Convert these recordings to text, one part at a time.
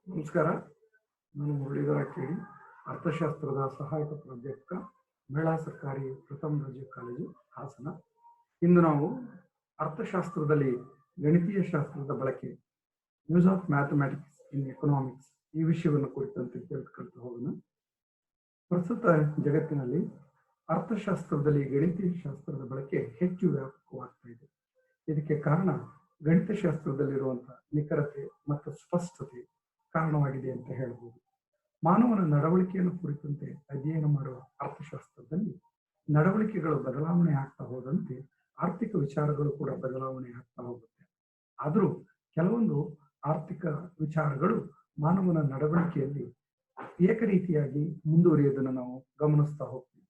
ನಮಸ್ಕಾರ. ನಾನು ಮುರಳೀಧರ ಕೇಳಿ, ಅರ್ಥಶಾಸ್ತ್ರದ ಸಹಾಯಕ ಪ್ರಾಧ್ಯಾಪಕ, ಮಹಿಳಾ ಸರ್ಕಾರಿ ಪ್ರಥಮ ದರ್ಜೆ ಕಾಲೇಜು, ಹಾಸನ. ಇಂದು ನಾವು ಅರ್ಥಶಾಸ್ತ್ರದಲ್ಲಿ ಗಣಿತೀಯ ಶಾಸ್ತ್ರದ ಬಳಕೆ, use of mathematics in economics, ಈ ವಿಷಯವನ್ನು ಕುರಿತಂತೆ ತಿಳಿದುಕೊಳ್ತಾ ಹೋಗೋಣ. ಪ್ರಸ್ತುತ ಜಗತ್ತಿನಲ್ಲಿ ಅರ್ಥಶಾಸ್ತ್ರದಲ್ಲಿ ಗಣಿತೀಯ ಶಾಸ್ತ್ರದ ಬಳಕೆ ಹೆಚ್ಚು ವ್ಯಾಪಕವಾಗ್ತಾ ಇದೆ. ಇದಕ್ಕೆ ಕಾರಣ ಗಣಿತಶಾಸ್ತ್ರದಲ್ಲಿರುವಂತಹ ನಿಖರತೆ ಮತ್ತು ಸ್ಪಷ್ಟತೆ ಕಾರಣವಾಗಿದೆ ಅಂತ ಹೇಳ್ಬೋದು. ಮಾನವನ ನಡವಳಿಕೆಯನ್ನು ಕುರಿತಂತೆ ಅಧ್ಯಯನ ಮಾಡುವ ಅರ್ಥಶಾಸ್ತ್ರದಲ್ಲಿ ನಡವಳಿಕೆಗಳು ಬದಲಾವಣೆ ಆಗ್ತಾ ಹೋದಂತೆ ಆರ್ಥಿಕ ವಿಚಾರಗಳು ಕೂಡ ಬದಲಾವಣೆ ಆಗ್ತಾ ಹೋಗುತ್ತೆ. ಆದರೂ ಕೆಲವೊಂದು ಆರ್ಥಿಕ ವಿಚಾರಗಳು ಮಾನವನ ನಡವಳಿಕೆಯಲ್ಲಿ ಏಕರೀತಿಯಾಗಿ ಮುಂದುವರಿಯೋದನ್ನು ನಾವು ಗಮನಿಸ್ತಾ ಹೋಗ್ತೀವಿ.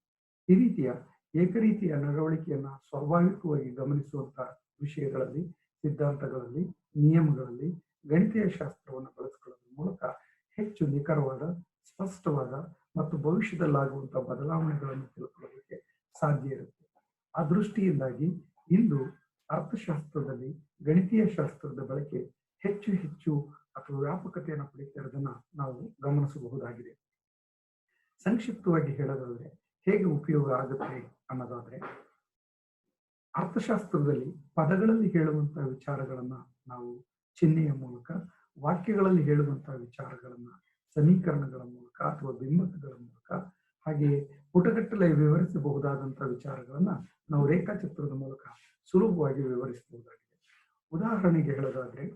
ಈ ರೀತಿಯ ಏಕರೀತಿಯ ನಡವಳಿಕೆಯನ್ನ ಸ್ವಾಭಾವಿಕವಾಗಿ ಗಮನಿಸುವಂತಹ ವಿಷಯಗಳಲ್ಲಿ, ಸಿದ್ಧಾಂತಗಳಲ್ಲಿ, ನಿಯಮಗಳಲ್ಲಿ ಗಣಿತೀಯ ಶಾಸ್ತ್ರವನ್ನು ಬಳಸಿಕೊಳ್ಳೋದ್ರ ಮೂಲಕ ಹೆಚ್ಚು ನಿಖರವಾದ, ಸ್ಪಷ್ಟವಾದ ಮತ್ತು ಭವಿಷ್ಯದಲ್ಲಾಗುವಂತಹ ಬದಲಾವಣೆಗಳನ್ನು ತಿಳ್ಕೊಳ್ಳೋದಕ್ಕೆ ಸಾಧ್ಯ ಇರುತ್ತೆ. ಆ ದೃಷ್ಟಿಯಿಂದಾಗಿ ಇಂದು ಅರ್ಥಶಾಸ್ತ್ರದಲ್ಲಿ ಗಣಿತೀಯ ಶಾಸ್ತ್ರದ ಬಳಕೆ ಹೆಚ್ಚು ಹೆಚ್ಚು ಅಥವಾ ವ್ಯಾಪಕತೆಯನ್ನು ಪಡೆಯುತ್ತಿರುವುದನ್ನು ನಾವು ಗಮನಿಸಬಹುದಾಗಿದೆ. ಸಂಕ್ಷಿಪ್ತವಾಗಿ ಹೇಳೋದಾದ್ರೆ ಹೇಗೆ ಉಪಯೋಗ ಆಗುತ್ತೆ ಅನ್ನೋದಾದ್ರೆ, ಅರ್ಥಶಾಸ್ತ್ರದಲ್ಲಿ ಪದಗಳಲ್ಲಿ ಹೇಳುವಂತಹ ವಿಚಾರಗಳನ್ನ ನಾವು ಚಿಹ್ನೆಯ ಮೂಲಕ, ವಾಕ್ಯಗಳಲ್ಲಿ ಹೇಳುವಂತಹ ವಿಚಾರಗಳನ್ನ ಸಮೀಕರಣಗಳ ಮೂಲಕ ಅಥವಾ ಬಿಂಬಕಗಳ ಮೂಲಕ, ಹಾಗೆಯೇ ಪುಟಗಟ್ಟಲೆ ವಿವರಿಸಬಹುದಾದಂತಹ ವಿಚಾರಗಳನ್ನ ನಾವು ರೇಖಾಚಿತ್ರದ ಮೂಲಕ ಸುಲಭವಾಗಿ ವಿವರಿಸಬಹುದಾಗಿದೆ. ಉದಾಹರಣೆಗೆ ಹೇಳೋದಾದ್ರೆ,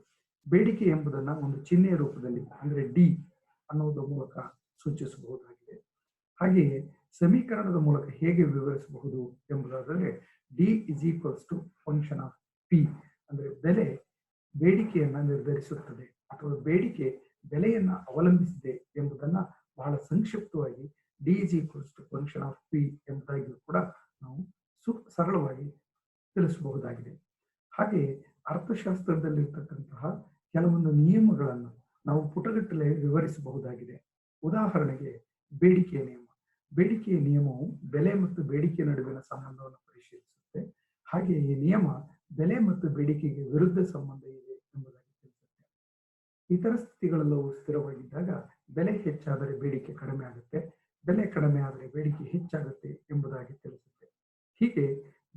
ಬೇಡಿಕೆ ಎಂಬುದನ್ನ ಒಂದು ಚಿಹ್ನೆಯ ರೂಪದಲ್ಲಿ ಅಂದ್ರೆ ಡಿ ಅನ್ನೋದ್ರ ಮೂಲಕ ಸೂಚಿಸಬಹುದಾಗಿದೆ. ಹಾಗೆಯೇ ಸಮೀಕರಣದ ಮೂಲಕ ಹೇಗೆ ವಿವರಿಸಬಹುದು ಎಂಬುದಾದರೆ, D is equals to function of P, ಅಂದ್ರೆ ಬೆಲೆ ಬೇಡಿಕೆಯನ್ನ ನಿರ್ಧರಿಸುತ್ತದೆ ಅಥವಾ ಬೇಡಿಕೆ ಬೆಲೆಯನ್ನ ಅವಲಂಬಿಸಿದೆ ಎಂಬುದನ್ನ ಬಹಳ ಸಂಕ್ಷಿಪ್ತವಾಗಿ D is equals to function of P ಎಂಬುದಾಗಿ ಕೂಡ ನಾವು ಸರಳವಾಗಿ ತಿಳಿಸಬಹುದಾಗಿದೆ. ಹಾಗೆಯೇ ಅರ್ಥಶಾಸ್ತ್ರದಲ್ಲಿರ್ತಕ್ಕಂತಹ ಕೆಲವೊಂದು ನಿಯಮಗಳನ್ನು ನಾವು ಪುಟಗಟ್ಟಲೆ ವಿವರಿಸಬಹುದಾಗಿದೆ. ಉದಾಹರಣೆಗೆ ಬೇಡಿಕೆಯ ನಿಯಮ. ಬೇಡಿಕೆಯ ನಿಯಮವು ಬೆಲೆ ಮತ್ತು ಬೇಡಿಕೆ ನಡುವಿನ ಸಂಬಂಧವನ್ನು ಪರಿಶೀಲಿಸುತ್ತೆ. ಹಾಗೆ ಈ ನಿಯಮ ಬೆಲೆ ಮತ್ತು ಬೇಡಿಕೆಗೆ ವಿರುದ್ಧ ಸಂಬಂಧ ಇದೆ ಎಂಬುದಾಗಿ ತಿಳಿಸುತ್ತೆ. ಇತರ ಸ್ಥಿತಿಗಳೆಲ್ಲವೂ ಸ್ಥಿರವಾಗಿದ್ದಾಗ ಬೆಲೆ ಹೆಚ್ಚಾದರೆ ಬೇಡಿಕೆ ಕಡಿಮೆ ಆಗುತ್ತೆ, ಬೆಲೆ ಕಡಿಮೆ ಆದರೆ ಬೇಡಿಕೆ ಹೆಚ್ಚಾಗುತ್ತೆ ಎಂಬುದಾಗಿ ತಿಳಿಸುತ್ತೆ. ಹೀಗೆ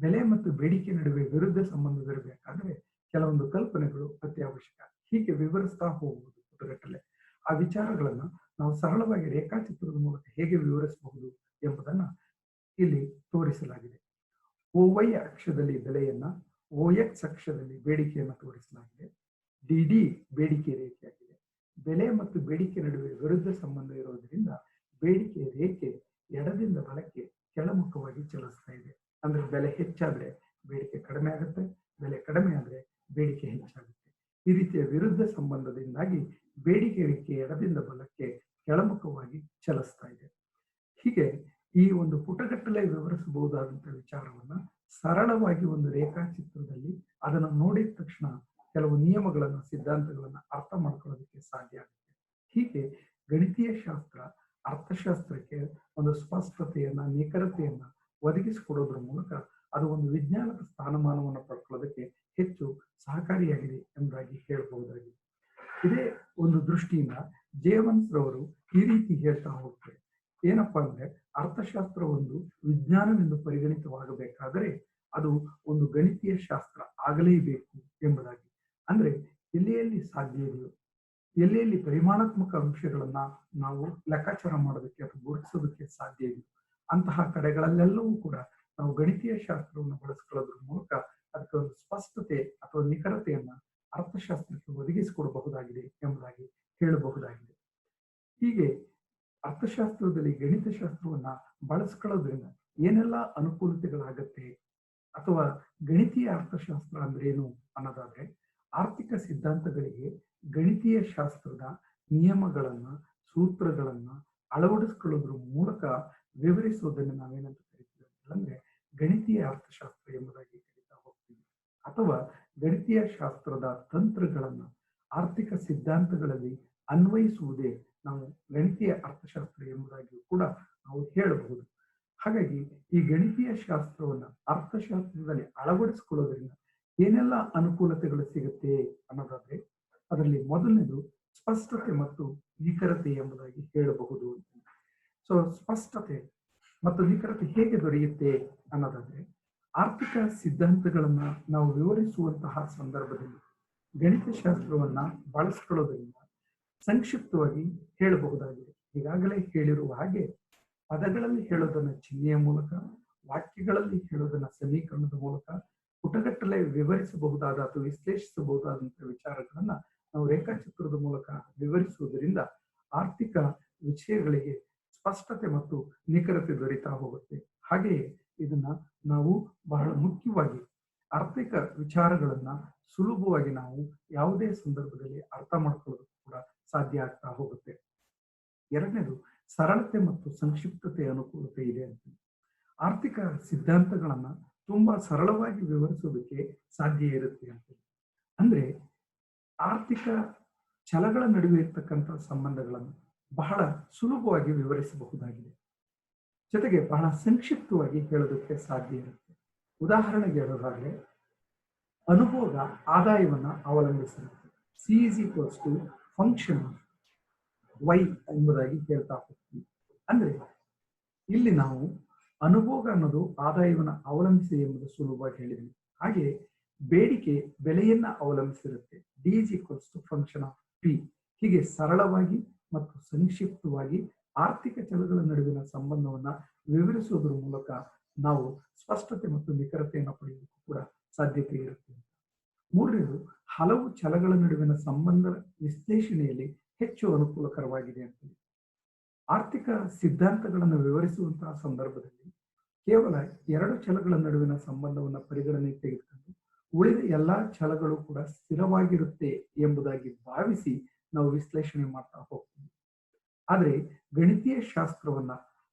ಬೆಲೆ ಮತ್ತು ಬೇಡಿಕೆ ನಡುವೆ ವಿರುದ್ಧ ಸಂಬಂಧವಿರಬೇಕಾದ್ರೆ ಕೆಲವೊಂದು ಕಲ್ಪನೆಗಳು ಅತ್ಯವಶ್ಯಕ. ಹೀಗೆ ವಿವರಿಸ್ತಾ ಹೋಗುವುದು ಪುಟಗಟ್ಟಲೆ. ಆ ವಿಚಾರಗಳನ್ನ ನಾವು ಸರಳವಾಗಿ ರೇಖಾಚಿತ್ರದ ಮೂಲಕ ಹೇಗೆ ವಿವರಿಸಬಹುದು ಎಂಬುದನ್ನ ಇಲ್ಲಿ ತೋರಿಸಲಾಗಿದೆ. OY ಅಕ್ಷದಲ್ಲಿ ಬೆಲೆಯನ್ನ, OX ಅಕ್ಷದಲ್ಲಿ ಬೇಡಿಕೆಯನ್ನು ತೋರಿಸಲಾಗಿದೆ. DD ಬೇಡಿಕೆ ರೇಖೆಯಾಗಿದೆ. ಬೆಲೆ ಮತ್ತು ಬೇಡಿಕೆ ನಡುವೆ ವಿರುದ್ಧ ಸಂಬಂಧ ಇರೋದ್ರಿಂದ ಬೇಡಿಕೆ ರೇಖೆ ಎಡದಿಂದ ಬಲಕ್ಕೆ ಕೆಳಮುಖವಾಗಿ ಚಲಿಸ್ತಾ ಇದೆ. ಅಂದ್ರೆ ಬೆಲೆ ಹೆಚ್ಚಾದ್ರೆ ಬೇಡಿಕೆ ಕಡಿಮೆ ಆಗುತ್ತೆ, ಬೆಲೆ ಕಡಿಮೆ ಆದ್ರೆ ಬೇಡಿಕೆ ಹೆಚ್ಚಾಗುತ್ತೆ. ಈ ರೀತಿಯ ವಿರುದ್ಧ ಸಂಬಂಧದಿಂದಾಗಿ ಬೇಡಿಕೆ ರೇಖೆ ಎಡದಿಂದ ಬಲಕ್ಕೆ ಕೆಳಮುಖವಾಗಿ ಚಲಿಸ್ತಾ ಇದೆ. ಹೀಗೆ ಈ ಒಂದು ಪುಟಗಟ್ಟಲೆ ವಿವರಿಸಬಹುದಾದಂತಹ ವಿಚಾರವನ್ನ ಸರಳವಾಗಿ ಒಂದು ರೇಖಾಚಿತ್ರದಲ್ಲಿ ಅದನ್ನು ನೋಡಿದ ತಕ್ಷಣ ಕೆಲವು ನಿಯಮಗಳನ್ನ, ಸಿದ್ಧಾಂತಗಳನ್ನ ಅರ್ಥ ಮಾಡ್ಕೊಳ್ಳೋದಕ್ಕೆ ಸಾಧ್ಯ ಆಗುತ್ತೆ. ಹೀಗೆ ಗಣಿತೀಯ ಶಾಸ್ತ್ರ ಅರ್ಥಶಾಸ್ತ್ರಕ್ಕೆ ಒಂದು ಸ್ಪಷ್ಟತೆಯನ್ನ, ನಿಖರತೆಯನ್ನ ಒದಗಿಸಿಕೊಡೋದ್ರ ಮೂಲಕ ಅದು ಒಂದು ವಿಜ್ಞಾನದ ಸ್ಥಾನಮಾನವನ್ನು ಪಡ್ಕೊಳ್ಳೋದಕ್ಕೆ ಹೆಚ್ಚು ಸಹಕಾರಿಯಾಗಿದೆ ಎಂಬುದಾಗಿ ಹೇಳಬಹುದಾಗಿದೆ. ಇದೇ ಒಂದು ದೃಷ್ಟಿಯಿಂದ ಜೇವನ್ಸ್ ರವರು ಈ ರೀತಿ ಹೇಳ್ತಾ ಹೋಗ್ತಾರೆ. ಏನಪ್ಪಾ ಅಂದ್ರೆ, ಅರ್ಥಶಾಸ್ತ್ರ ಒಂದು ವಿಜ್ಞಾನವೆಂದು ಪರಿಗಣಿತವಾಗಬೇಕಾದರೆ ಅದು ಒಂದು ಗಣಿತೀಯ ಶಾಸ್ತ್ರ ಆಗಲೇಬೇಕು ಎಂಬುದಾಗಿ. ಅಂದ್ರೆ ಎಲ್ಲೆಲ್ಲಿ ಸಾಧ್ಯ ಇದೆಯೋ, ಎಲ್ಲೆಲ್ಲಿ ಪರಿಮಾಣಾತ್ಮಕ ಅಂಶಗಳನ್ನ ನಾವು ಲೆಕ್ಕಾಚಾರ ಮಾಡೋದಕ್ಕೆ ಅಥವಾ ಗುರುತಿಸೋದಕ್ಕೆ ಸಾಧ್ಯ ಇದೆಯೋ ಅಂತಹ ಕಡೆಗಳಲ್ಲೆಲ್ಲವೂ ಕೂಡ ನಾವು ಗಣಿತೀಯ ಶಾಸ್ತ್ರವನ್ನು ಬಳಸಿಕೊಳ್ಳೋದ್ರ ಮೂಲಕ ಅದಕ್ಕೆ ಒಂದು ಸ್ಪಷ್ಟತೆ ಅಥವಾ ನಿಖರತೆಯನ್ನ ಅರ್ಥಶಾಸ್ತ್ರಕ್ಕೆ ಒದಗಿಸಿಕೊಡಬಹುದಾಗಿದೆ ಎಂಬುದಾಗಿ ಹೇಳಬಹುದಾಗಿದೆ. ಹೀಗೆ ಅರ್ಥಶಾಸ್ತ್ರದಲ್ಲಿ ಗಣಿತಶಾಸ್ತ್ರವನ್ನ ಬಳಸ್ಕೊಳ್ಳೋದ್ರಿಂದ ಏನೆಲ್ಲ ಅನುಕೂಲತೆಗಳಾಗತ್ತೆ ಅಥವಾ ಗಣಿತೀಯ ಅರ್ಥಶಾಸ್ತ್ರ ಅಂದ್ರೇನು ಅನ್ನೋದಾದ್ರೆ, ಆರ್ಥಿಕ ಸಿದ್ಧಾಂತಗಳಿಗೆ ಗಣಿತೀಯ ಶಾಸ್ತ್ರದ ನಿಯಮಗಳನ್ನ, ಸೂತ್ರಗಳನ್ನ ಅಳವಡಿಸಿಕೊಳ್ಳೋದ್ರ ಮೂಲಕ ವಿವರಿಸುವುದನ್ನು ನಾವೇನಂತ ಕರಿತೀವಿ ಅಂದ್ರೆ ಗಣಿತೀಯ ಅರ್ಥಶಾಸ್ತ್ರ ಎಂಬುದಾಗಿ ಕರೀತಾ ಹೋಗ್ತೀವಿ. ಅಥವಾ ಗಣಿತೀಯ ಶಾಸ್ತ್ರದ ತಂತ್ರಗಳನ್ನ ಆರ್ಥಿಕ ಸಿದ್ಧಾಂತಗಳಲ್ಲಿ ಅನ್ವಯಿಸುವುದೇ ನಾವು ಗಣಿತೀಯ ಅರ್ಥಶಾಸ್ತ್ರ ಎಂಬುದಾಗಿ ಕೂಡ ನಾವು ಹೇಳಬಹುದು. ಹಾಗಾಗಿ ಈ ಗಣಿತೀಯ ಶಾಸ್ತ್ರವನ್ನ ಅರ್ಥಶಾಸ್ತ್ರದಲ್ಲಿ ಅಳವಡಿಸಿಕೊಳ್ಳೋದ್ರಿಂದ ಏನೆಲ್ಲ ಅನುಕೂಲತೆಗಳು ಸಿಗುತ್ತೆ ಅನ್ನೋದಾದ್ರೆ, ಅದರಲ್ಲಿ ಮೊದಲನೇದು ಸ್ಪಷ್ಟತೆ ಮತ್ತು ನಿಖರತೆ ಎಂಬುದಾಗಿ ಹೇಳಬಹುದು. ಸೊ ಸ್ಪಷ್ಟತೆ ಮತ್ತು ನಿಖರತೆ ಹೇಗೆ ದೊರೆಯುತ್ತೆ ಅನ್ನೋದಾದ್ರೆ, ಆರ್ಥಿಕ ಸಿದ್ಧಾಂತಗಳನ್ನ ನಾವು ವಿವರಿಸುವಂತಹ ಸಂದರ್ಭದಲ್ಲಿ ಗಣಿತಶಾಸ್ತ್ರವನ್ನ ಬಳಸಿಕೊಳ್ಳೋದ್ರಿಂದ ಸಂಕ್ಷಿಪ್ತವಾಗಿ ಹೇಳಬಹುದಾಗಿದೆ. ಈಗಾಗಲೇ ಹೇಳಿರುವ ಹಾಗೆ ಪದಗಳಲ್ಲಿ ಹೇಳೋದನ್ನ ಚಿಹ್ನೆಯ ಮೂಲಕ, ವಾಕ್ಯಗಳಲ್ಲಿ ಹೇಳೋದನ್ನ ಸಮೀಕರಣದ ಮೂಲಕ, ಪುಟಗಟ್ಟಲೆ ವಿವರಿಸಬಹುದಾದ ಅಥವಾ ವಿಶ್ಲೇಷಿಸಬಹುದಾದಂತಹ ವಿಚಾರಗಳನ್ನ ನಾವು ರೇಖಾಚಿತ್ರದ ಮೂಲಕ ವಿವರಿಸುವುದರಿಂದ ಆರ್ಥಿಕ ವಿಷಯಗಳಿಗೆ ಸ್ಪಷ್ಟತೆ ಮತ್ತು ನಿಖರತೆ ದೊರೀತಾ ಹೋಗುತ್ತೆ. ಹಾಗೆಯೇ ಇದನ್ನ ನಾವು ಬಹಳ ಮುಖ್ಯವಾಗಿ ಆರ್ಥಿಕ ವಿಚಾರಗಳನ್ನ ಸುಲಭವಾಗಿ ನಾವು ಯಾವುದೇ ಸಂದರ್ಭದಲ್ಲಿ ಅರ್ಥ ಮಾಡ್ಕೊಳ್ಳೋದಕ್ಕೂ ಕೂಡ ಸಾಧ್ಯ ಆಗ್ತಾ ಹೋಗುತ್ತೆ. ಎರಡನೇದು, ಸರಳತೆ ಮತ್ತು ಸಂಕ್ಷಿಪ್ತತೆ ಅನುಕೂಲತೆ ಇದೆ ಅಂತ. ಆರ್ಥಿಕ ಸಿದ್ಧಾಂತಗಳನ್ನ ತುಂಬಾ ಸರಳವಾಗಿ ವಿವರಿಸೋದಕ್ಕೆ ಸಾಧ್ಯ ಇರುತ್ತೆ ಅಂತ. ಅಂದ್ರೆ ಆರ್ಥಿಕ ಛಲಗಳ ನಡುವೆ ಇರ್ತಕ್ಕಂಥ ಸಂಬಂಧಗಳನ್ನು ಬಹಳ ಸುಲಭವಾಗಿ ವಿವರಿಸಬಹುದಾಗಿದೆ. ಜೊತೆಗೆ ಬಹಳ ಸಂಕ್ಷಿಪ್ತವಾಗಿ ಹೇಳೋದಕ್ಕೆ ಸಾಧ್ಯ ಇರುತ್ತೆ. ಉದಾಹರಣೆಗೆ ಹೇಳೋದಾದ್ರೆ, ಅನುಭೋಗ ಆದಾಯವನ್ನ ಅವಲಂಬಿಸಿರುತ್ತೆ. C is equals to function of Y ಎಂಬುದಾಗಿ ಹೇಳ್ತಾ ಹೋಗ್ತೀವಿ. ಅಂದ್ರೆ ಇಲ್ಲಿ ನಾವು ಅನುಭೋಗ ಅನ್ನೋದು ಆದಾಯವನ್ನ ಅವಲಂಬಿಸಿ ಎಂಬುದು ಸುಲಭವಾಗಿ ಹೇಳಿದ್ವಿ. ಹಾಗೆ ಬೇಡಿಕೆ ಬೆಲೆಯನ್ನ ಅವಲಂಬಿಸಿರುತ್ತೆ. D is equals to function of P. ಹೀಗೆ ಸರಳವಾಗಿ ಮತ್ತು ಸಂಕ್ಷಿಪ್ತವಾಗಿ ಆರ್ಥಿಕ ಚಲಗಳ ನಡುವಿನ ಸಂಬಂಧವನ್ನ ವಿವರಿಸುವುದರ ಮೂಲಕ ನಾವು ಸ್ಪಷ್ಟತೆ ಮತ್ತು ನಿಖರತೆಯನ್ನು ಪಡೆಯುವುದಕ್ಕೂ ಕೂಡ ಸಾಧ್ಯತೆ ಇರುತ್ತೆ. ಮೂರನೇದು, ಹಲವು ಚಲಗಳ ನಡುವಿನ ಸಂಬಂಧ ವಿಶ್ಲೇಷಣೆಯಲ್ಲಿ ಹೆಚ್ಚು ಅನುಕೂಲಕರವಾಗಿದೆ ಅಂತ. ಆರ್ಥಿಕ ಸಿದ್ಧಾಂತಗಳನ್ನು ವಿವರಿಸುವಂತಹ ಸಂದರ್ಭದಲ್ಲಿ ಕೇವಲ ಎರಡು ಚಲಗಳ ನಡುವಿನ ಸಂಬಂಧವನ್ನು ಪರಿಗಣನೆಗೆ ತೆಗೆದುಕೊಂಡು ಉಳಿದ ಎಲ್ಲಾ ಛಲಗಳು ಕೂಡ ಸ್ಥಿರವಾಗಿರುತ್ತೆ ಎಂಬುದಾಗಿ ಭಾವಿಸಿ ನಾವು ವಿಶ್ಲೇಷಣೆ ಮಾಡ್ತಾ ಹೋಗ್ತೀವಿ. ಆದ್ರೆ ಗಣಿತೀಯ ಶಾಸ್ತ್ರವನ್ನ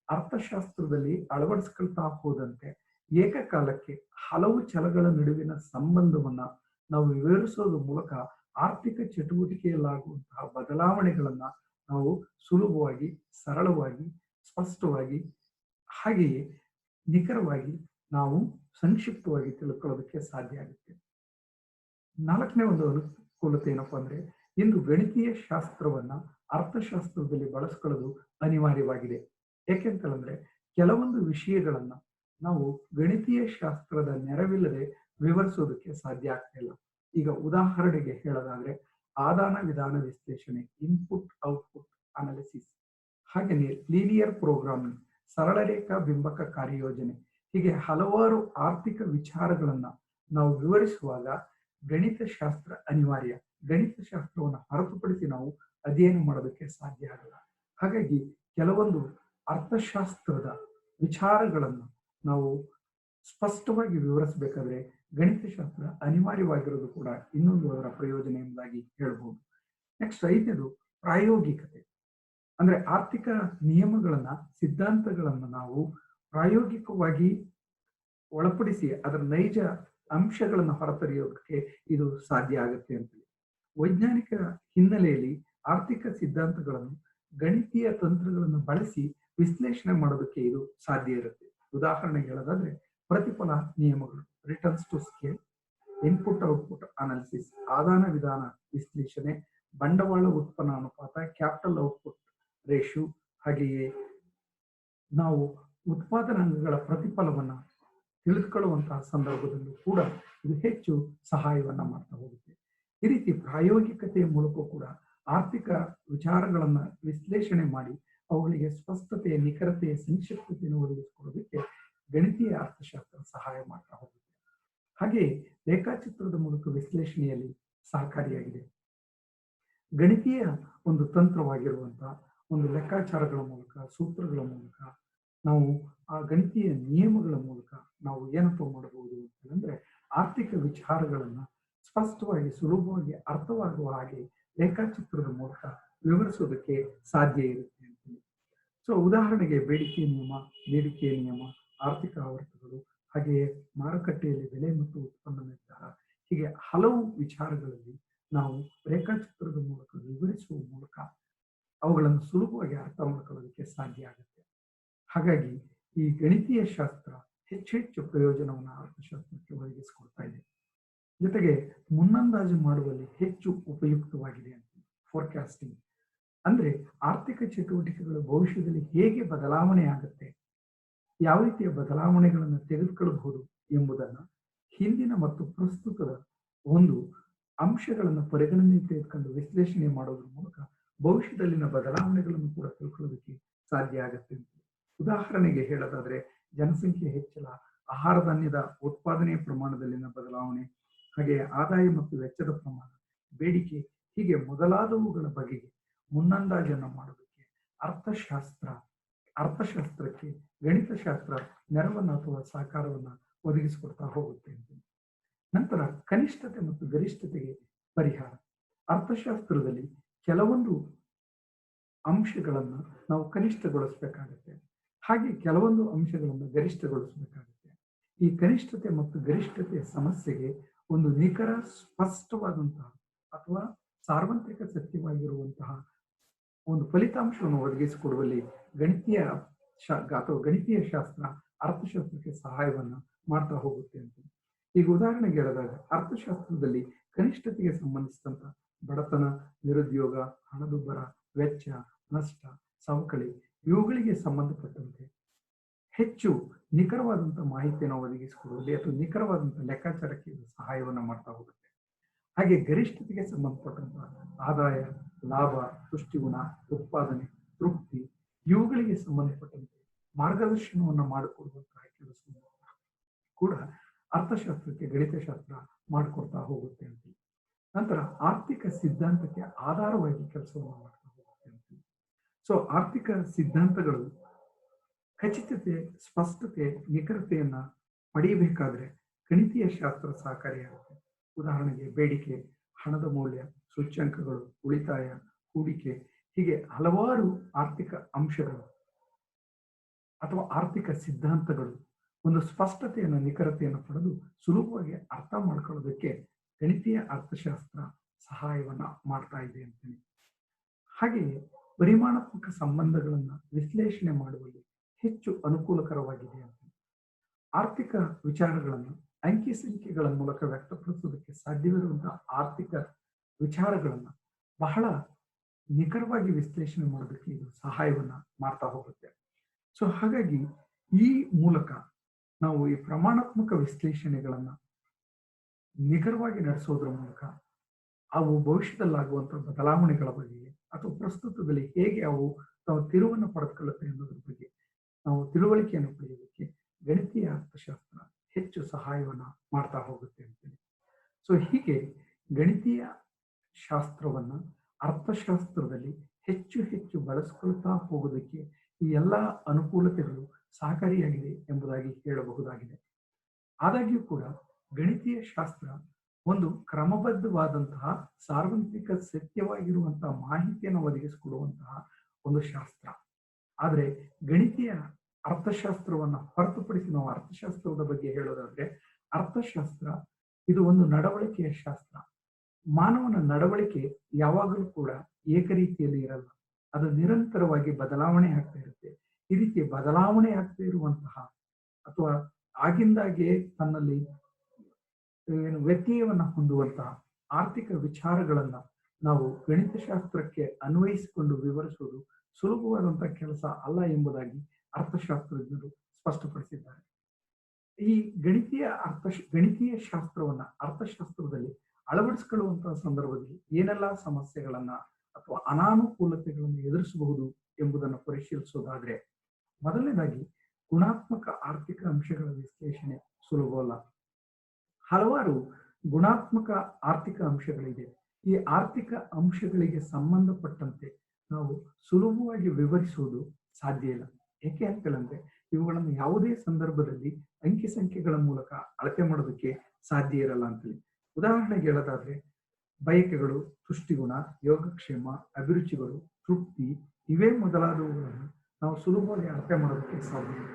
ಅರ್ಥಶಾಸ್ತ್ರದಲ್ಲಿ ಅಳವಡಿಸ್ಕೊಳ್ತಾ ಹೋದಂತೆ ಏಕಕಾಲಕ್ಕೆ ಹಲವು ಛಲಗಳ ನಡುವಿನ ಸಂಬಂಧವನ್ನ ನಾವು ವಿವರಿಸೋದ್ರ ಮೂಲಕ ಆರ್ಥಿಕ ಚಟುವಟಿಕೆಯಲ್ಲಾಗುವಂತಹ ಬದಲಾವಣೆಗಳನ್ನ ನಾವು ಸುಲಭವಾಗಿ, ಸರಳವಾಗಿ, ಸ್ಪಷ್ಟವಾಗಿ, ಹಾಗೆಯೇ ನಿಖರವಾಗಿ ನಾವು ಸಂಕ್ಷಿಪ್ತವಾಗಿ ತಿಳ್ಕೊಳ್ಳೋದಕ್ಕೆ ಸಾಧ್ಯ ಆಗುತ್ತೆ. ನಾಲ್ಕನೇ ಒಂದು ಅನುಕೂಲತೆ ಏನಪ್ಪಾ ಅಂದ್ರೆ, ಇಂದು ಗಣಿತೀಯ ಶಾಸ್ತ್ರವನ್ನ ಅರ್ಥಶಾಸ್ತ್ರದಲ್ಲಿ ಬಳಸ್ಕೊಳ್ಳೋದು ಅನಿವಾರ್ಯವಾಗಿದೆ. ಯಾಕೆಂತಂದ್ರೆ ಕೆಲವೊಂದು ವಿಷಯಗಳನ್ನ ನಾವು ಗಣಿತೀಯ ಶಾಸ್ತ್ರದ ನೆರವಿಲ್ಲದೆ ವಿವರಿಸೋದಕ್ಕೆ ಸಾಧ್ಯ ಆಗ್ತಿಲ್ಲ. ಈಗ ಉದಾಹರಣೆಗೆ ಹೇಳೋದಾದ್ರೆ, ಆದಾನ ವಿಧಾನ ವಿಶ್ಲೇಷಣೆ, ಇನ್ಪುಟ್ ಔಟ್ಪುಟ್ ಅನಾಲಿಸಿಸ್, ಹಾಗೆಯೇ ಲೀನಿಯರ್ ಪ್ರೋಗ್ರಾಮಿಂಗ್, ಸರಳ ರೇಖಾ ಬಿಂಬಕ ಕಾರ್ಯಯೋಜನೆ, ಹೀಗೆ ಹಲವಾರು ಆರ್ಥಿಕ ವಿಚಾರಗಳನ್ನ ನಾವು ವಿವರಿಸುವಾಗ ಗಣಿತಶಾಸ್ತ್ರ ಅನಿವಾರ್ಯ. ಗಣಿತಶಾಸ್ತ್ರವನ್ನು ಹೊರತುಪಡಿಸಿ ನಾವು ಅಧ್ಯಯನ ಮಾಡೋದಕ್ಕೆ ಸಾಧ್ಯ ಆಗಲ್ಲ. ಹಾಗಾಗಿ ಕೆಲವೊಂದು ಅರ್ಥಶಾಸ್ತ್ರದ ವಿಚಾರಗಳನ್ನು ನಾವು ಸ್ಪಷ್ಟವಾಗಿ ವಿವರಿಸಬೇಕಾದ್ರೆ ಗಣಿತಶಾಸ್ತ್ರ ಅನಿವಾರ್ಯವಾಗಿರೋದು ಕೂಡ ಇನ್ನೊಂದು ಅದರ ಪ್ರಯೋಜನ ಎಂಬುದಾಗಿ ಹೇಳ್ಬೋದು. ನೆಕ್ಸ್ಟ್, ಐದನೇದು ಪ್ರಾಯೋಗಿಕತೆ. ಅಂದ್ರೆ ಆರ್ಥಿಕ ನಿಯಮಗಳನ್ನ, ಸಿದ್ಧಾಂತಗಳನ್ನ ನಾವು ಪ್ರಾಯೋಗಿಕವಾಗಿ ಒಳಪಡಿಸಿ ಅದರ ನೈಜ ಅಂಶಗಳನ್ನು ಹೊರತರಿಯೋದಕ್ಕೆ ಇದು ಸಾಧ್ಯ ಆಗುತ್ತೆ ಅಂತ. ವೈಜ್ಞಾನಿಕ ಹಿನ್ನೆಲೆಯಲ್ಲಿ ಆರ್ಥಿಕ ಸಿದ್ಧಾಂತಗಳನ್ನು ಗಣಿತೀಯ ತಂತ್ರಗಳನ್ನು ಬಳಸಿ ವಿಶ್ಲೇಷಣೆ ಮಾಡೋದಕ್ಕೆ ಇದು ಸಾಧ್ಯ ಇರುತ್ತೆ. ಉದಾಹರಣೆಗೆ ಹೇಳೋದಾದ್ರೆ, ಪ್ರತಿಫಲ ನಿಯಮಗಳು, returns to scale, input output analysis, ಆದಾನ ವಿಧಾನ ವಿಶ್ಲೇಷಣೆ, ಬಂಡವಾಳ ಉತ್ಪನ್ನ ಅನುಪಾತ, ಕ್ಯಾಪಿಟಲ್ ಔಟ್ಪುಟ್ ರೇಷಿಯೋ, ಹಾಗೆಯೇ ನಾವು ಉತ್ಪಾದನಾಂಗಗಳ ಪ್ರತಿಫಲವನ್ನ ತಿಳಿದುಕೊಳ್ಳುವಂತಹ ಸಂದರ್ಭದಲ್ಲೂ ಕೂಡ ಇದು ಹೆಚ್ಚು ಸಹಾಯವನ್ನ ಮಾಡ್ತಾ ಹೋಗುತ್ತೆ. ಈ ರೀತಿ ಪ್ರಾಯೋಗಿಕತೆಯ ಮೂಲಕ ಕೂಡ ಆರ್ಥಿಕ ವಿಚಾರಗಳನ್ನ ವಿಶ್ಲೇಷಣೆ ಮಾಡಿ ಅವುಗಳಿಗೆ ಸ್ಪಷ್ಟತೆಯ, ನಿಖರತೆಯ, ಸಂಕ್ಷಿಪ್ತತೆಯನ್ನು ಒದಗಿಸಿಕೊಡೋದಕ್ಕೆ ಗಣಿತೀಯ ಅರ್ಥಶಾಸ್ತ್ರ ಸಹಾಯ ಮಾಡ್ತಾ ಹೋಗುತ್ತೆ. ಹಾಗೆ ರೇಖಾಚಿತ್ರದ ಮೂಲಕ ವಿಶ್ಲೇಷಣೆಯಲ್ಲಿ ಸಹಕಾರಿಯಾಗಿದೆ. ಗಣಿತೀಯ ಒಂದು ತಂತ್ರವಾಗಿರುವಂತಹ ಒಂದು ಲೆಕ್ಕಾಚಾರಗಳ ಮೂಲಕ, ಸೂತ್ರಗಳ ಮೂಲಕ, ನಾವು ಆ ಗಣಿತೀಯ ನಿಯಮಗಳ ಮೂಲಕ ನಾವು ಏನಪ್ಪ ಮಾಡಬಹುದು ಅಂತಂದ್ರೆ ಆರ್ಥಿಕ ವಿಚಾರಗಳನ್ನ ಸ್ಪಷ್ಟವಾಗಿ, ಸುಲಭವಾಗಿ ಅರ್ಥವಾಗುವ ಹಾಗೆ ರೇಖಾಚಿತ್ರದ ಮೂಲಕ ವಿವರಿಸೋದಕ್ಕೆ ಸಾಧ್ಯ ಇರುತ್ತೆ ಅಂತೇಳಿ. ಸೊ ಉದಾಹರಣೆಗೆ ಬೇಡಿಕೆ ನಿಯಮ, ಬೇಡಿಕೆಯ ನಿಯಮ, ಆರ್ಥಿಕ ಆವರ್ತಗಳು, ಹಾಗೆಯೇ ಮಾರುಕಟ್ಟೆಯಲ್ಲಿ ಬೆಲೆ ಮತ್ತು ಉತ್ಪನ್ನ ನಿರ್ಧಾರ, ಹೀಗೆ ಹಲವು ವಿಚಾರಗಳಲ್ಲಿ ನಾವು ರೇಖಾಚಿತ್ರದ ಮೂಲಕ ವಿವರಿಸುವ ಮೂಲಕ ಅವುಗಳನ್ನು ಸುಲಭವಾಗಿ ಅರ್ಥ ಮಾಡ್ಕೊಳ್ಳೋದಕ್ಕೆ ಸಾಧ್ಯ ಆಗುತ್ತೆ. ಹಾಗಾಗಿ ಈ ಗಣಿತೀಯ ಶಾಸ್ತ್ರ ಹೆಚ್ಚು ಹೆಚ್ಚು ಪ್ರಯೋಜನವನ್ನು ಅರ್ಥಶಾಸ್ತ್ರಕ್ಕೆ ಒದಗಿಸಿಕೊಡ್ತಾ ಇದೆ. ಜೊತೆಗೆ ಮುನ್ನಂದಾಜು ಮಾಡುವಲ್ಲಿ ಹೆಚ್ಚು ಉಪಯುಕ್ತವಾಗಿದೆ ಅಂತ. ಫೋರ್ಕಾಸ್ಟಿಂಗ್ ಅಂದ್ರೆ ಆರ್ಥಿಕ ಚಟುವಟಿಕೆಗಳು ಭವಿಷ್ಯದಲ್ಲಿ ಹೇಗೆ ಬದಲಾವಣೆ ಆಗುತ್ತೆ, ಯಾವ ರೀತಿಯ ಬದಲಾವಣೆಗಳನ್ನು ತೆಗೆದುಕೊಳ್ಳಬಹುದು ಎಂಬುದನ್ನು ಹಿಂದಿನ ಮತ್ತು ಪ್ರಸ್ತುತದ ಒಂದು ಅಂಶಗಳನ್ನು ಪರಿಗಣನೆಗೆ ತೆಗೆದುಕೊಂಡು ವಿಶ್ಲೇಷಣೆ ಮಾಡೋದ್ರ ಮೂಲಕ ಭವಿಷ್ಯದಲ್ಲಿನ ಬದಲಾವಣೆಗಳನ್ನು ಕೂಡ ತಿಳ್ಕೊಳ್ಳೋದಕ್ಕೆ ಸಾಧ್ಯ ಆಗುತ್ತೆ. ಉದಾಹರಣೆಗೆ ಹೇಳೋದಾದ್ರೆ ಜನಸಂಖ್ಯೆ ಹೆಚ್ಚಳ, ಆಹಾರ ಧಾನ್ಯದ ಉತ್ಪಾದನೆಯ ಪ್ರಮಾಣದಲ್ಲಿನ ಬದಲಾವಣೆ, ಹಾಗೆ ಆದಾಯ ಮತ್ತು ವೆಚ್ಚದ ಪ್ರಮಾಣ, ಬೇಡಿಕೆ ಹೀಗೆ ಮೊದಲಾದವುಗಳ ಬಗೆಗೆ ಮುನ್ನಂದಾಜನ್ನು ಮಾಡೋದಕ್ಕೆ ಅರ್ಥಶಾಸ್ತ್ರಕ್ಕೆ ಗಣಿತಶಾಸ್ತ್ರ ನೆರವನ್ನ ಅಥವಾ ಸಹಕಾರವನ್ನ ಒದಗಿಸಿಕೊಡ್ತಾ ಹೋಗುತ್ತೆ. ನಂತರ ಕನಿಷ್ಠತೆ ಮತ್ತು ಗರಿಷ್ಠತೆಗೆ ಪರಿಹಾರ. ಅರ್ಥಶಾಸ್ತ್ರದಲ್ಲಿ ಕೆಲವೊಂದು ಅಂಶಗಳನ್ನ ನಾವು ಕನಿಷ್ಠಗೊಳಿಸಬೇಕಾಗುತ್ತೆ, ಹಾಗೆ ಕೆಲವೊಂದು ಅಂಶಗಳನ್ನು ಗರಿಷ್ಠಗೊಳಿಸಬೇಕಾಗುತ್ತೆ. ಈ ಕನಿಷ್ಠತೆ ಮತ್ತು ಗರಿಷ್ಠತೆಯ ಸಮಸ್ಯೆಗೆ ಒಂದು ನಿಖರ ಸ್ಪಷ್ಟವಾದಂತಹ ಅಥವಾ ಸಾರ್ವತ್ರಿಕ ಸತ್ಯವಾಗಿರುವಂತಹ ಒಂದು ಫಲಿತಾಂಶವನ್ನು ಒದಗಿಸಿಕೊಡುವಲ್ಲಿ ಗಣಿತೀಯ ಶಾಸ್ತ್ರ ಅರ್ಥಶಾಸ್ತ್ರಕ್ಕೆ ಸಹಾಯವನ್ನ ಮಾಡ್ತಾ ಹೋಗುತ್ತೆ ಅಂತ. ಈಗ ಉದಾಹರಣೆಗೆ ಹೇಳಿದಾಗ ಅರ್ಥಶಾಸ್ತ್ರದಲ್ಲಿ ಕನಿಷ್ಠತೆಗೆ ಸಂಬಂಧಿಸಿದಂತ ಬಡತನ, ನಿರುದ್ಯೋಗ, ಹಣದುಬ್ಬರ, ವೆಚ್ಚ, ನಷ್ಟ, ಸವಕಳಿ ಇವುಗಳಿಗೆ ಸಂಬಂಧಪಟ್ಟಂತೆ ಹೆಚ್ಚು ನಿಖರವಾದಂತಹ ಮಾಹಿತಿಯನ್ನು ಒದಗಿಸಿಕೊಡುವಲ್ಲಿ ಅಥವಾ ನಿಖರವಾದಂತಹ ಲೆಕ್ಕಾಚಾರಕ್ಕೆ ಇದು ಸಹಾಯವನ್ನ ಮಾಡ್ತಾ ಹೋಗುತ್ತೆ. ಹಾಗೆ ಗರಿಷ್ಠತೆಗೆ ಸಂಬಂಧಪಟ್ಟಂತಹ ಆದಾಯ, ಲಾಭ, ತುಷ್ಟಿಗುಣ, ಉತ್ಪಾದನೆ, ತೃಪ್ತಿ ಇವುಗಳಿಗೆ ಸಂಬಂಧಪಟ್ಟಂತೆ ಮಾರ್ಗದರ್ಶನವನ್ನು ಮಾಡಿಕೊಡುವಂತಹ ಕೆಲಸವನ್ನು ಕೂಡ ಅರ್ಥಶಾಸ್ತ್ರಕ್ಕೆ ಗಣಿತಶಾಸ್ತ್ರ ಮಾಡಿಕೊಡ್ತಾ ಹೋಗುತ್ತೆ ಅಂತ. ನಂತರ ಆರ್ಥಿಕ ಸಿದ್ಧಾಂತಕ್ಕೆ ಆಧಾರವಾಗಿ ಕೆಲಸವನ್ನು ಮಾಡ್ತಾ ಹೋಗುತ್ತೆ ಅಂತ. ಸೊ ಆರ್ಥಿಕ ಸಿದ್ಧಾಂತಗಳು ಖಚಿತತೆ, ಸ್ಪಷ್ಟತೆ, ನಿಖರತೆಯನ್ನ ಪಡೆಯಬೇಕಾದ್ರೆ ಗಣಿತೀಯ ಶಾಸ್ತ್ರ ಸಹಕಾರಿಯಾಗುತ್ತೆ. ಉದಾಹರಣೆಗೆ ಬೇಡಿಕೆ, ಹಣದ ಮೌಲ್ಯ, ಸೂಚ್ಯಂಕಗಳು, ಉಳಿತಾಯ, ಹೂಡಿಕೆ ಹೀಗೆ ಹಲವಾರು ಆರ್ಥಿಕ ಅಂಶಗಳು ಅಥವಾ ಆರ್ಥಿಕ ಸಿದ್ಧಾಂತಗಳು ಒಂದು ಸ್ಪಷ್ಟತೆಯನ್ನು, ನಿಖರತೆಯನ್ನು ಪಡೆದು ಸುಲಭವಾಗಿ ಅರ್ಥ ಮಾಡ್ಕೊಳ್ಳೋದಕ್ಕೆ ಗಣಿತೀಯ ಅರ್ಥಶಾಸ್ತ್ರ ಸಹಾಯವನ್ನ ಮಾಡ್ತಾ ಇದೆ ಅಂತೀನಿ. ಹಾಗೆಯೇ ಪರಿಮಾಣಾತ್ಮಕ ಸಂಬಂಧಗಳನ್ನ ವಿಶ್ಲೇಷಣೆ ಮಾಡುವಲ್ಲಿ ಹೆಚ್ಚು ಅನುಕೂಲಕರವಾಗಿದೆ ಅಂತ. ಆರ್ಥಿಕ ವಿಚಾರಗಳನ್ನು ಅಂಕಿ ಸಂಖ್ಯೆಗಳ ಮೂಲಕ ವ್ಯಕ್ತಪಡಿಸುವುದಕ್ಕೆ ಸಾಧ್ಯವಿರುವಂತಹ ಆರ್ಥಿಕ ವಿಚಾರಗಳನ್ನ ಬಹಳ ನಿಖರವಾಗಿ ವಿಶ್ಲೇಷಣೆ ಮಾಡೋದಕ್ಕೆ ಇದು ಸಹಾಯವನ್ನ ಮಾಡ್ತಾ ಹೋಗುತ್ತೆ. ಸೊ ಹಾಗಾಗಿ ಈ ಮೂಲಕ ನಾವು ಈ ಪ್ರಮಾಣಾತ್ಮಕ ವಿಶ್ಲೇಷಣೆಗಳನ್ನ ನಿಖರವಾಗಿ ನಡೆಸೋದ್ರ ಮೂಲಕ ಅವು ಭವಿಷ್ಯದಲ್ಲಾಗುವಂತಹ ಬದಲಾವಣೆಗಳ ಬಗ್ಗೆ ಅಥವಾ ಪ್ರಸ್ತುತದಲ್ಲಿ ಹೇಗೆ ಅವು ತಾವು ತಿರುವನ್ನು ಪಡೆದುಕೊಳ್ಳುತ್ತೆ ಅನ್ನೋದ್ರ ಬಗ್ಗೆ ನಾವು ತಿಳುವಳಿಕೆಯನ್ನು ಪಡೆಯೋದಕ್ಕೆ ಗಣಿತೀಯ ಅರ್ಥಶಾಸ್ತ್ರ ಹೆಚ್ಚು ಸಹಾಯವನ್ನ ಮಾಡ್ತಾ ಹೋಗುತ್ತೆ ಅಂತೇಳಿ. ಸೊ ಹೀಗೆ ಗಣಿತೀಯ ಶಾಸ್ತ್ರವನ್ನ ಅರ್ಥಶಾಸ್ತ್ರದಲ್ಲಿ ಹೆಚ್ಚು ಹೆಚ್ಚು ಬಳಸಿಕೊಳ್ತಾ ಹೋಗೋದಕ್ಕೆ ಈ ಎಲ್ಲ ಅನುಕೂಲತೆಗಳು ಸಹಕಾರಿಯಾಗಿದೆ ಎಂಬುದಾಗಿ ಹೇಳಬಹುದಾಗಿದೆ. ಆದಾಗ್ಯೂ ಕೂಡ ಗಣಿತೀಯ ಶಾಸ್ತ್ರ ಒಂದು ಕ್ರಮಬದ್ಧವಾದಂತಹ ಸಾರ್ವತ್ರಿಕ ಸತ್ಯವಾಗಿರುವಂತಹ ಮಾಹಿತಿಯನ್ನು ಒದಗಿಸಿಕೊಡುವಂತಹ ಒಂದು ಶಾಸ್ತ್ರ. ಆದರೆ ಗಣಿತೀಯ ಅರ್ಥಶಾಸ್ತ್ರವನ್ನ ಹೊರತುಪಡಿಸಿ ನಾವು ಅರ್ಥಶಾಸ್ತ್ರದ ಬಗ್ಗೆ ಹೇಳೋದಾದ್ರೆ ಅರ್ಥಶಾಸ್ತ್ರ ಇದು ಒಂದು ನಡವಳಿಕೆಯ ಶಾಸ್ತ್ರ. ಮಾನವನ ನಡವಳಿಕೆ ಯಾವಾಗಲೂ ಕೂಡ ಏಕರೀತಿಯಲ್ಲಿ ಇರಲ್ಲ, ಅದು ನಿರಂತರವಾಗಿ ಬದಲಾವಣೆ ಆಗ್ತಾ ಇರುತ್ತೆ. ಈ ರೀತಿ ಬದಲಾವಣೆ ಆಗ್ತಾ ಇರುವಂತಹ ಅಥವಾ ಆಗಿಂದಾಗೆ ತನ್ನಲ್ಲಿ ವ್ಯತ್ಯಯವನ್ನ ಹೊಂದುವಂತಹ ಆರ್ಥಿಕ ವಿಚಾರಗಳನ್ನ ನಾವು ಗಣಿತಶಾಸ್ತ್ರಕ್ಕೆ ಅನ್ವಯಿಸಿಕೊಂಡು ವಿವರಿಸುವುದು ಸುಲಭವಾದಂತಹ ಕೆಲಸ ಅಲ್ಲ ಎಂಬುದಾಗಿ ಅರ್ಥಶಾಸ್ತ್ರಜ್ಞರು ಸ್ಪಷ್ಟಪಡಿಸಿದ್ದಾರೆ. ಈ ಗಣಿತೀಯ ಶಾಸ್ತ್ರವನ್ನ ಅರ್ಥಶಾಸ್ತ್ರದಲ್ಲಿ ಅಳವಡಿಸಿಕೊಳ್ಳುವಂತಹ ಸಂದರ್ಭದಲ್ಲಿ ಏನೆಲ್ಲ ಸಮಸ್ಯೆಗಳನ್ನ ಅಥವಾ ಅನಾನುಕೂಲತೆಗಳನ್ನು ಎದುರಿಸಬಹುದು ಎಂಬುದನ್ನು ಪರಿಶೀಲಿಸೋದಾದ್ರೆ, ಮೊದಲನೇದಾಗಿ ಗುಣಾತ್ಮಕ ಆರ್ಥಿಕ ಅಂಶಗಳ ವಿಶ್ಲೇಷಣೆ ಸುಲಭವಲ್ಲ. ಹಲವಾರು ಗುಣಾತ್ಮಕ ಆರ್ಥಿಕ ಅಂಶಗಳಿದೆ. ಈ ಆರ್ಥಿಕ ಅಂಶಗಳಿಗೆ ಸಂಬಂಧಪಟ್ಟಂತೆ ನಾವು ಸುಲಭವಾಗಿ ವಿವರಿಸುವುದು ಸಾಧ್ಯ ಇಲ್ಲ. ಏಕೆ ಅಂತಂದ್ರೆ ಇವುಗಳನ್ನು ಯಾವುದೇ ಸಂದರ್ಭದಲ್ಲಿ ಅಂಕಿ ಸಂಖ್ಯೆಗಳ ಮೂಲಕ ಅಳತೆ ಮಾಡೋದಕ್ಕೆ ಸಾಧ್ಯ ಇರಲ್ಲ ಅಂತೇಳಿ. ಉದಾಹರಣೆಗೆ ಹೇಳೋದಾದ್ರೆ ಬಯಕೆಗಳು, ತುಷ್ಟಿಗುಣ, ಯೋಗಕ್ಷೇಮ, ಅಭಿರುಚಿಗಳು, ತೃಪ್ತಿ ಇವೇ ಮೊದಲಾದವುಗಳನ್ನು ನಾವು ಸುಲಭವಾಗಿ ಅಳತೆ ಮಾಡೋದಕ್ಕೆ ಸಾಧ್ಯ ಇಲ್ಲ.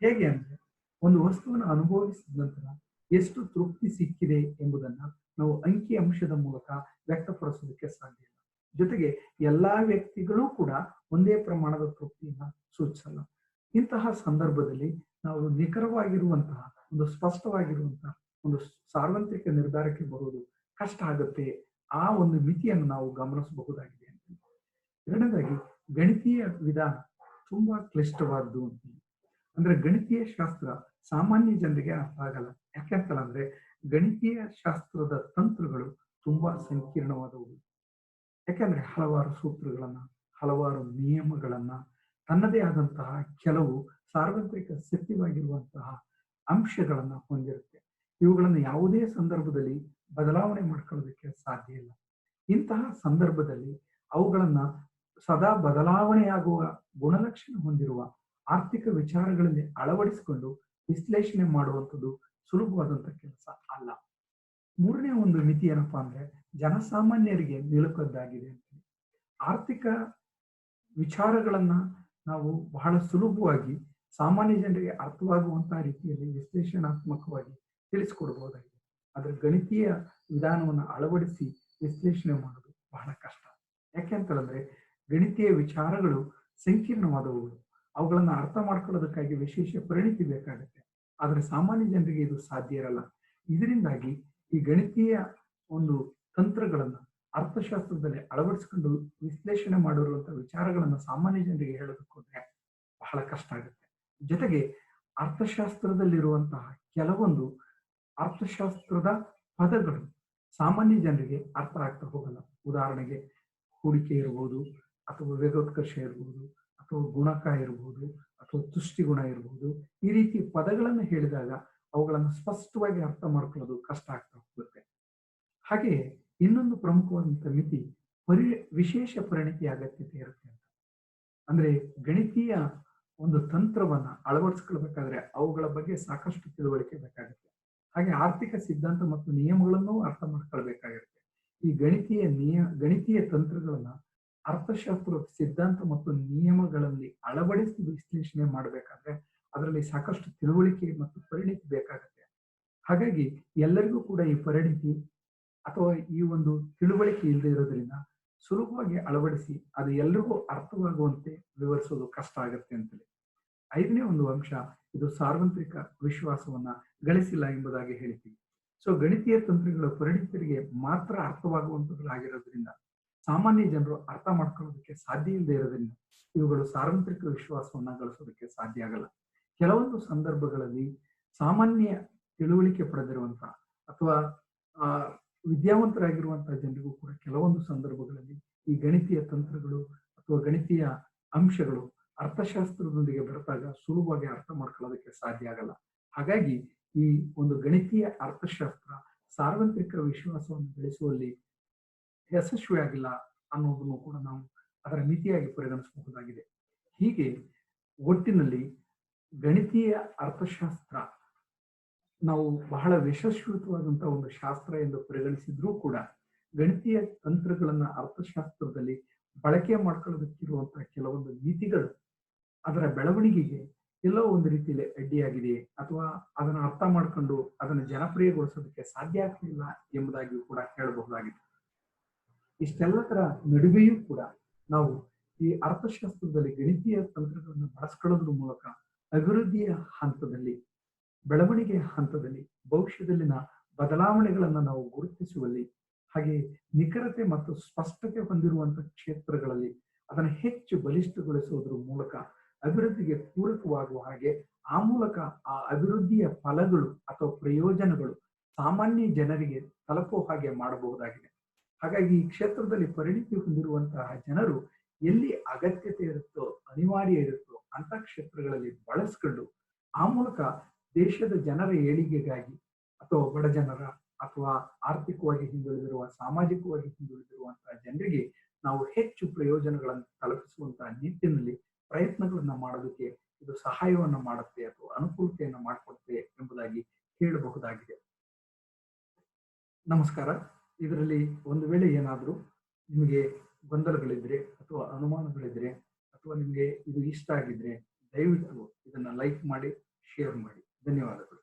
ಹೇಗೆ ಅಂದ್ರೆ ಒಂದು ವಸ್ತುವನ್ನು ಅನುಭವಿಸಿದ ನಂತರ ಎಷ್ಟು ತೃಪ್ತಿ ಸಿಕ್ಕಿದೆ ಎಂಬುದನ್ನ ನಾವು ಅಂಕಿ ಅಂಶದ ಮೂಲಕ ವ್ಯಕ್ತಪಡಿಸೋದಕ್ಕೆ ಸಾಧ್ಯ ಇಲ್ಲ. ಜೊತೆಗೆ ಎಲ್ಲಾ ವ್ಯಕ್ತಿಗಳೂ ಕೂಡ ಒಂದೇ ಪ್ರಮಾಣದ ತೃಪ್ತಿಯನ್ನ ಸೂಚಿಸಲ್ಲ. ಇಂತಹ ಸಂದರ್ಭದಲ್ಲಿ ನಾವು ನಿಖರವಾಗಿರುವಂತಹ ಒಂದು ಸ್ಪಷ್ಟವಾಗಿರುವಂತಹ ಒಂದು ಸಾರ್ವತ್ರಿಕ ನಿರ್ಧಾರಕ್ಕೆ ಬರುವುದು ಕಷ್ಟ ಆಗುತ್ತೆ. ಆ ಒಂದು ಮಿತಿಯನ್ನು ನಾವು ಗಮನಿಸಬಹುದಾಗಿದೆ ಅಂತ. ಎರಡನೇದಾಗಿ ಗಣಿತೀಯ ವಿಧಾನ ತುಂಬಾ ಕ್ಲಿಷ್ಟವಾದ್ದು ಅಂತ. ಅಂದ್ರೆ ಗಣಿತೀಯ ಶಾಸ್ತ್ರ ಸಾಮಾನ್ಯ ಜನರಿಗೆ ಅರ್ಥ ಆಗಲ್ಲ. ಯಾಕೆಂತಂದ್ರೆ ಗಣಿತೀಯ ಶಾಸ್ತ್ರದ ತಂತ್ರಗಳು ತುಂಬಾ ಸಂಕೀರ್ಣವಾದವು. ಯಾಕೆಂದ್ರೆ ಹಲವಾರು ಸೂತ್ರಗಳನ್ನ, ಹಲವಾರು ನಿಯಮಗಳನ್ನ, ತನ್ನದೇ ಆದಂತಹ ಕೆಲವು ಸಾರ್ವತ್ರಿಕ ಸತ್ಯವಾಗಿರುವಂತಹ ಅಂಶಗಳನ್ನ ಹೊಂದಿರುತ್ತೆ. ಇವುಗಳನ್ನು ಯಾವುದೇ ಸಂದರ್ಭದಲ್ಲಿ ಬದಲಾವಣೆ ಮಾಡ್ಕೊಳ್ಳೋದಕ್ಕೆ ಸಾಧ್ಯ ಇಲ್ಲ. ಇಂತಹ ಸಂದರ್ಭದಲ್ಲಿ ಅವುಗಳನ್ನ ಸದಾ ಬದಲಾವಣೆಯಾಗುವ ಗುಣಲಕ್ಷಣ ಹೊಂದಿರುವ ಆರ್ಥಿಕ ವಿಚಾರಗಳಲ್ಲಿ ಅಳವಡಿಸಿಕೊಂಡು ವಿಶ್ಲೇಷಣೆ ಮಾಡುವಂಥದ್ದು ಸುಲಭವಾದಂಥ ಕೆಲಸ ಅಲ್ಲ. ಮೂರನೇ ಒಂದು ಮಿತಿ ಏನಪ್ಪಾ ಅಂದ್ರೆ ಜನಸಾಮಾನ್ಯರಿಗೆ ನಿಲುಕದ್ದಾಗಿದೆ ಅಂತ. ಆರ್ಥಿಕ ವಿಚಾರಗಳನ್ನ ನಾವು ಬಹಳ ಸುಲಭವಾಗಿ ಸಾಮಾನ್ಯ ಜನರಿಗೆ ಅರ್ಥವಾಗುವಂತಹ ರೀತಿಯಲ್ಲಿ ವಿಶ್ಲೇಷಣಾತ್ಮಕವಾಗಿ ತಿಳಿಸಿಕೊಡಬಹುದಾಗಿದೆ. ಆದ್ರೆ ಗಣಿತೀಯ ವಿಧಾನವನ್ನು ಅಳವಡಿಸಿ ವಿಶ್ಲೇಷಣೆ ಮಾಡೋದು ಬಹಳ ಕಷ್ಟ. ಯಾಕೆಂತಂದ್ರೆ ಗಣಿತೀಯ ವಿಚಾರಗಳು ಸಂಕೀರ್ಣವಾದವುಗಳು. ಅವುಗಳನ್ನ ಅರ್ಥ ಮಾಡ್ಕೊಳ್ಳೋದಕ್ಕಾಗಿ ವಿಶೇಷ ಪರಿಣಿತಿ ಬೇಕಾಗುತ್ತೆ. ಆದ್ರೆ ಸಾಮಾನ್ಯ ಜನರಿಗೆ ಇದು ಸಾಧ್ಯ ಇರಲ್ಲ. ಇದರಿಂದಾಗಿ ಈ ಗಣಿತೀಯ ಒಂದು ತಂತ್ರಗಳನ್ನ ಅರ್ಥಶಾಸ್ತ್ರದಲ್ಲಿ ಅಳವಡಿಸಿಕೊಂಡು ವಿಶ್ಲೇಷಣೆ ಮಾಡಿರುವಂತಹ ವಿಚಾರಗಳನ್ನ ಸಾಮಾನ್ಯ ಜನರಿಗೆ ಹೇಳೋದಕ್ಕೆ ಹೋದ್ರೆ ಬಹಳ ಕಷ್ಟ ಆಗುತ್ತೆ. ಜೊತೆಗೆ ಅರ್ಥಶಾಸ್ತ್ರದಲ್ಲಿರುವಂತಹ ಕೆಲವೊಂದು ಅರ್ಥಶಾಸ್ತ್ರದ ಪದಗಳು ಸಾಮಾನ್ಯ ಜನರಿಗೆ ಅರ್ಥ ಆಗ್ತಾ ಹೋಗಲ್ಲ. ಉದಾಹರಣೆಗೆ ಹೂಡಿಕೆ ಇರ್ಬೋದು, ಅಥವಾ ವೇಗೋತ್ಕರ್ಷ ಇರ್ಬೋದು, ಅಥವಾ ಗುಣಕ ಇರ್ಬೋದು, ಅಥವಾ ತುಷ್ಟಿಗುಣ ಇರ್ಬೋದು. ಈ ರೀತಿ ಪದಗಳನ್ನು ಹೇಳಿದಾಗ ಅವುಗಳನ್ನು ಸ್ಪಷ್ಟವಾಗಿ ಅರ್ಥ ಮಾಡ್ಕೊಳ್ಳೋದು ಕಷ್ಟ ಆಗ್ತಾ ಹೋಗುತ್ತೆ. ಹಾಗೆಯೇ ಇನ್ನೊಂದು ಪ್ರಮುಖವಾದಂಥ ಮಿತಿ ವಿಶೇಷ ಪರಿಣಿತಿ ಅಗತ್ಯತೆ ಇರುತ್ತೆ ಅಂತ. ಅಂದ್ರೆ ಗಣಿತೀಯ ಒಂದು ತಂತ್ರವನ್ನ ಅಳವಡಿಸ್ಕೊಳ್ಬೇಕಾದ್ರೆ ಅವುಗಳ ಬಗ್ಗೆ ಸಾಕಷ್ಟು ತಿಳುವಳಿಕೆ ಬೇಕಾಗುತ್ತೆ. ಹಾಗೆ ಆರ್ಥಿಕ ಸಿದ್ಧಾಂತ ಮತ್ತು ನಿಯಮಗಳನ್ನು ಅರ್ಥ ಮಾಡ್ಕೊಳ್ಬೇಕಾಗಿರುತ್ತೆ. ಈ ಗಣಿತೀಯ ತಂತ್ರಗಳನ್ನ ಅರ್ಥಶಾಸ್ತ್ರದ ಸಿದ್ಧಾಂತ ಮತ್ತು ನಿಯಮಗಳಲ್ಲಿ ಅಳವಡಿಸಿ ವಿಶ್ಲೇಷಣೆ ಮಾಡಬೇಕಾದ್ರೆ ಅದರಲ್ಲಿ ಸಾಕಷ್ಟು ತಿಳುವಳಿಕೆ ಮತ್ತು ಪರಿಣಿತಿ ಬೇಕಾಗುತ್ತೆ. ಹಾಗಾಗಿ ಎಲ್ಲರಿಗೂ ಕೂಡ ಈ ಪರಿಣಿತಿ ಅಥವಾ ಈ ಒಂದು ತಿಳುವಳಿಕೆ ಇಲ್ಲದೆ ಇರೋದ್ರಿಂದ ಸುಲಭವಾಗಿ ಅಳವಡಿಸಿ ಅದು ಎಲ್ರಿಗೂ ಅರ್ಥವಾಗುವಂತೆ ವಿವರಿಸೋದು ಕಷ್ಟ ಆಗುತ್ತೆ ಅಂತೇಳಿ. ಐದನೇ ಒಂದು ಅಂಶ, ಇದು ಸಾರ್ವತ್ರಿಕ ವಿಶ್ವಾಸವನ್ನ ಗಳಿಸಿಲ್ಲ ಎಂಬುದಾಗಿ ಹೇಳ್ತೀವಿ. ಸೊ ಗಣಿತೀಯ ತಂತ್ರಗಳ ಪರಿಣಿತರಿಗೆ ಮಾತ್ರ ಅರ್ಥವಾಗುವಂತದ್ದಾಗಿರೋದ್ರಿಂದ ಸಾಮಾನ್ಯ ಜನರು ಅರ್ಥ ಮಾಡ್ಕೊಳ್ಳೋದಕ್ಕೆ ಸಾಧ್ಯ ಇಲ್ಲದೆ ಇರೋದ್ರಿಂದ ಇವುಗಳು ಸಾರ್ವತ್ರಿಕ ವಿಶ್ವಾಸವನ್ನ ಗಳಿಸೋದಕ್ಕೆ ಸಾಧ್ಯ ಆಗಲ್ಲ. ಕೆಲವೊಂದು ಸಂದರ್ಭಗಳಲ್ಲಿ ಸಾಮಾನ್ಯ ತಿಳುವಳಿಕೆ ಪಡೆದಿರುವಂತಹ ಅಥವಾ ವಿದ್ಯಾವಂತರಾಗಿರುವಂತಹ ಜನರಿಗೂ ಕೂಡ ಕೆಲವೊಂದು ಸಂದರ್ಭಗಳಲ್ಲಿ ಈ ಗಣಿತೀಯ ತಂತ್ರಗಳು ಅಥವಾ ಗಣಿತೀಯ ಅಂಶಗಳು ಅರ್ಥಶಾಸ್ತ್ರದೊಂದಿಗೆ ಬೆರೆತಾಗ ಸುಲಭವಾಗಿ ಅರ್ಥ ಮಾಡ್ಕೊಳ್ಳೋದಕ್ಕೆ ಸಾಧ್ಯ ಆಗಲ್ಲ. ಹಾಗಾಗಿ ಈ ಒಂದು ಗಣಿತೀಯ ಅರ್ಥಶಾಸ್ತ್ರ ಸಾರ್ವತ್ರಿಕ ವಿಶ್ವಾಸವನ್ನು ಬೆಳೆಸುವಲ್ಲಿ ಯಶಸ್ವಿಯಾಗಿಲ್ಲ ಅನ್ನೋದನ್ನು ಕೂಡ ನಾವು ಅದರ ಮಿತಿಯಾಗಿ ಪರಿಗಣಿಸಬಹುದಾಗಿದೆ. ಹೀಗೆ ಒಟ್ಟಿನಲ್ಲಿ ಗಣಿತೀಯ ಅರ್ಥಶಾಸ್ತ್ರ ನಾವು ಬಹಳ ಯಶಸ್ವಿತವಾದಂತಹ ಒಂದು ಶಾಸ್ತ್ರ ಎಂದು ಪರಿಗಣಿಸಿದ್ರೂ ಕೂಡ ಗಣಿತೀಯ ತಂತ್ರಗಳನ್ನ ಅರ್ಥಶಾಸ್ತ್ರದಲ್ಲಿ ಬಳಕೆ ಮಾಡ್ಕೊಳ್ಳೋದಕ್ಕಿರುವಂತಹ ಕೆಲವೊಂದು ನೀತಿಗಳು ಅದರ ಬೆಳವಣಿಗೆಗೆ ಎಲ್ಲೋ ಒಂದು ರೀತಿಯಲ್ಲಿ ಅಡ್ಡಿಯಾಗಿದೆ ಅಥವಾ ಅದನ್ನು ಅರ್ಥ ಮಾಡ್ಕೊಂಡು ಅದನ್ನು ಜನಪ್ರಿಯಗೊಳಿಸೋದಕ್ಕೆ ಸಾಧ್ಯ ಆಗ್ತಿಲ್ಲ ಎಂಬುದಾಗಿಯೂ ಕೂಡ ಹೇಳಬಹುದಾಗಿದೆ. ಇಷ್ಟೆಲ್ಲದರ ನಡುವೆಯೂ ಕೂಡ ನಾವು ಈ ಅರ್ಥಶಾಸ್ತ್ರದಲ್ಲಿ ಗಣಿತೀಯ ತಂತ್ರಗಳನ್ನು ಬಳಸ್ಕೊಳ್ಳೋದ್ರ ಮೂಲಕ ಅಭಿವೃದ್ಧಿಯ ಹಂತದಲ್ಲಿ, ಬೆಳವಣಿಗೆಯ ಹಂತದಲ್ಲಿ ಭವಿಷ್ಯದಲ್ಲಿನ ಬದಲಾವಣೆಗಳನ್ನ ನಾವು ಗುರುತಿಸುವಲ್ಲಿ, ಹಾಗೆ ನಿಖರತೆ ಮತ್ತು ಸ್ಪಷ್ಟತೆ ಹೊಂದಿರುವಂತಹ ಕ್ಷೇತ್ರಗಳಲ್ಲಿ ಅದನ್ನು ಹೆಚ್ಚು ಬಲಿಷ್ಠಗೊಳಿಸುವುದರ ಮೂಲಕ ಅಭಿವೃದ್ಧಿಗೆ ಪೂರಕವಾಗುವ ಹಾಗೆ ಆ ಮೂಲಕ ಆ ಅಭಿವೃದ್ಧಿಯ ಫಲಗಳು ಅಥವಾ ಪ್ರಯೋಜನಗಳು ಸಾಮಾನ್ಯ ಜನರಿಗೆ ತಲುಪುವ ಹಾಗೆ ಮಾಡಬಹುದಾಗಿದೆ. ಹಾಗಾಗಿ ಈ ಕ್ಷೇತ್ರದಲ್ಲಿ ಪರಿಣಿತಿ ಹೊಂದಿರುವಂತಹ ಜನರು ಎಲ್ಲಿ ಅಗತ್ಯತೆ ಇರುತ್ತೋ, ಅನಿವಾರ್ಯ ಇರುತ್ತೋ ಅಂತ ಕ್ಷೇತ್ರಗಳಲ್ಲಿ ಬಳಸ್ಕೊಂಡು ಆ ಮೂಲಕ ದೇಶದ ಜನರ ಏಳಿಗೆಗಾಗಿ ಅಥವಾ ಬಡ ಜನರ ಅಥವಾ ಆರ್ಥಿಕವಾಗಿ ಹಿಂದುಳಿದಿರುವ, ಸಾಮಾಜಿಕವಾಗಿ ಹಿಂದುಳಿದಿರುವಂತಹ ಜನರಿಗೆ ನಾವು ಹೆಚ್ಚು ಪ್ರಯೋಜನಗಳನ್ನು ತಲುಪಿಸುವಂತಹ ನಿಟ್ಟಿನಲ್ಲಿ ಪ್ರಯತ್ನಗಳನ್ನ ಮಾಡೋದಕ್ಕೆ ಇದು ಸಹಾಯವನ್ನ ಮಾಡುತ್ತೆ ಅಥವಾ ಅನುಕೂಲತೆಯನ್ನು ಮಾಡಿಕೊಡುತ್ತೆ ಎಂಬುದಾಗಿ ಹೇಳಬಹುದಾಗಿದೆ. ನಮಸ್ಕಾರ. ಇದರಲ್ಲಿ ಒಂದು ವೇಳೆ ಏನಾದರೂ ನಿಮಗೆ ಗೊಂದಲಗಳಿದ್ರೆ ಅಥವಾ ಅನುಮಾನಗಳಿದ್ರೆ ಅಥವಾ ನಿಮಗೆ ಇದು ಇಷ್ಟ ಆಗಿದ್ರೆ ದಯವಿಟ್ಟು ಇದನ್ನ ಲೈಕ್ ಮಾಡಿ, ಶೇರ್ ಮಾಡಿ. ಧನ್ಯವಾದಗಳು.